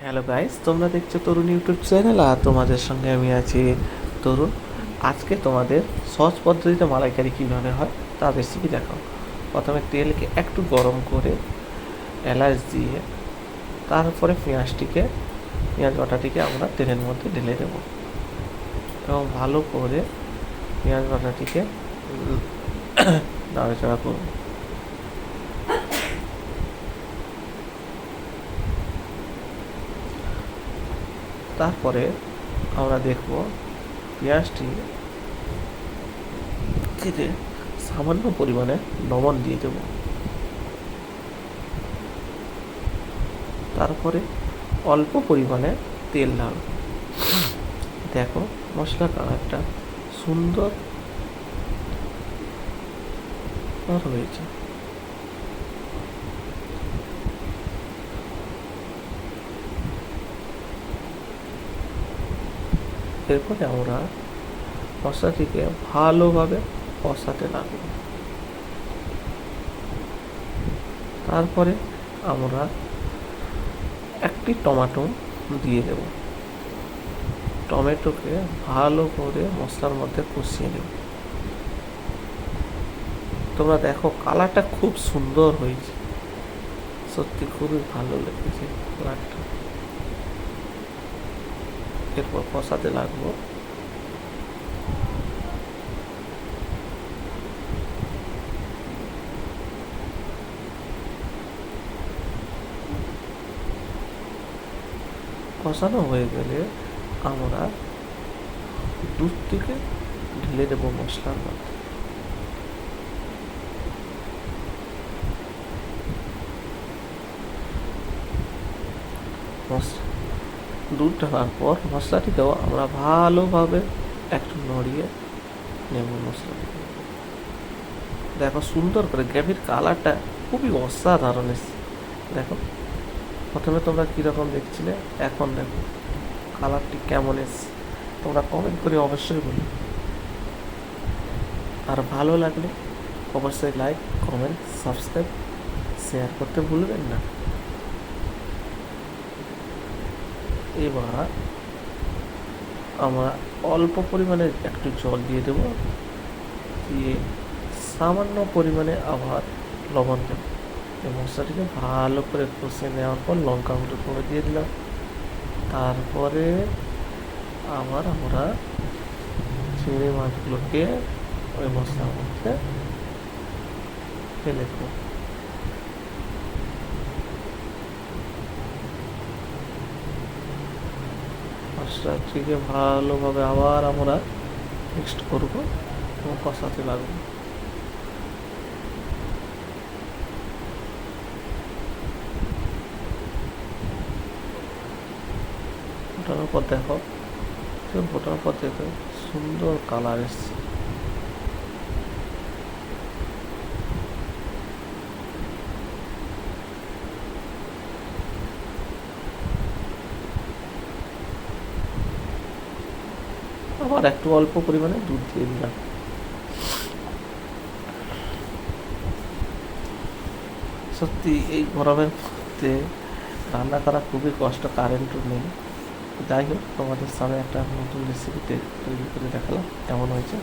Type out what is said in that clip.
Hello guys, তোমরা দেখছো তরুণ YouTube channel, আর তোমাদের সঙ্গে আমি আছি তরুণ। আজকে তোমাদের সহজ পদ্ধতিতে মালাইকারি কীভাবে হয় তার রেসিপি দেখাও। প্রথমে তেলকে একটু গরম করে এলাচ দিয়ে তারপরে পেঁয়াজ বাটাটিকে আমরা তেলের মধ্যে ঢেলে দেবো এবং ভালো করে পেঁয়াজ বাটাটিকে নাড়াচাড়া করবো। তারপরে আমরা দেখব পেঁয়াজটি কেটে সামান্য পরিমাণে লবণ দিয়ে দেব। তারপরে অল্প পরিমাণে তেল ঢালব। দেখো মশলার কালারটা সুন্দর হয়েছে। এরপরে আমরা মশলাটিকে ভালোভাবে কষাতে লাগব। তারপরে আমরা একটি টমেটো দিয়ে দেব। টমেটোকে ভালো করে মশলার মধ্যে কষিয়ে নেব। তোমরা দেখো কালারটা খুব সুন্দর হয়েছে, সত্যি খুবই ভালো লেগেছে কালারটা। এরপর কষাতে লাগবো। কষানো হয়ে গেলে আমরা দুধটিকে ঢেলে দেবো মশলার মধ্যে। দুধ ঢালার পর মশলাটিকেও আমরা ভালোভাবে একটু নড়িয়ে নেব। মশলাটিকে দেখো সুন্দর করে গ্রেভির কালারটা খুবই অসাধারণ এসছে। দেখো প্রথমে তোমরা কীরকম দেখছিলে, এখন দেখো কালারটি কেমন এসছে। তোমরা কমেন্ট করে অবশ্যই বলো। আর ভালো লাগলে অবশ্যই লাইক, কমেন্ট, সাবস্ক্রাইব, শেয়ার করতে ভুলবেন না। এবার আমরা অল্প পরিমাণে একটু জল দিয়ে দেবো, দিয়ে সামান্য পরিমাণে আবার লবণ দেবো। এই মশলাটিকে ভালো করে কষিয়ে নেওয়ার পর লঙ্কা গুঁড়ো করে দিয়ে দিলাম। তারপরে আবার আমরা চিংড়ি মাছগুলোকে ওই মশলার মধ্যে ফেলে দেবো। মশলাটিকে ভালোভাবে আবার আমরা মিক্সড করবো এবং কষাতে লাগবো। ফোটানোর পর দেখো ফোটানোর পর দেখো সুন্দর কালার এসছে। আবার একটু অল্প পরিমাণে দুধ দিয়ে দিলাম। সত্যি এই গরমের মধ্যে রান্না করা খুবই কষ্ট, কারেন্টও নেই। যাই হোক, তোমাদের সামনে একটা নতুন রেসিপি তৈরি করে দেখালাম, কেমন হয়েছে।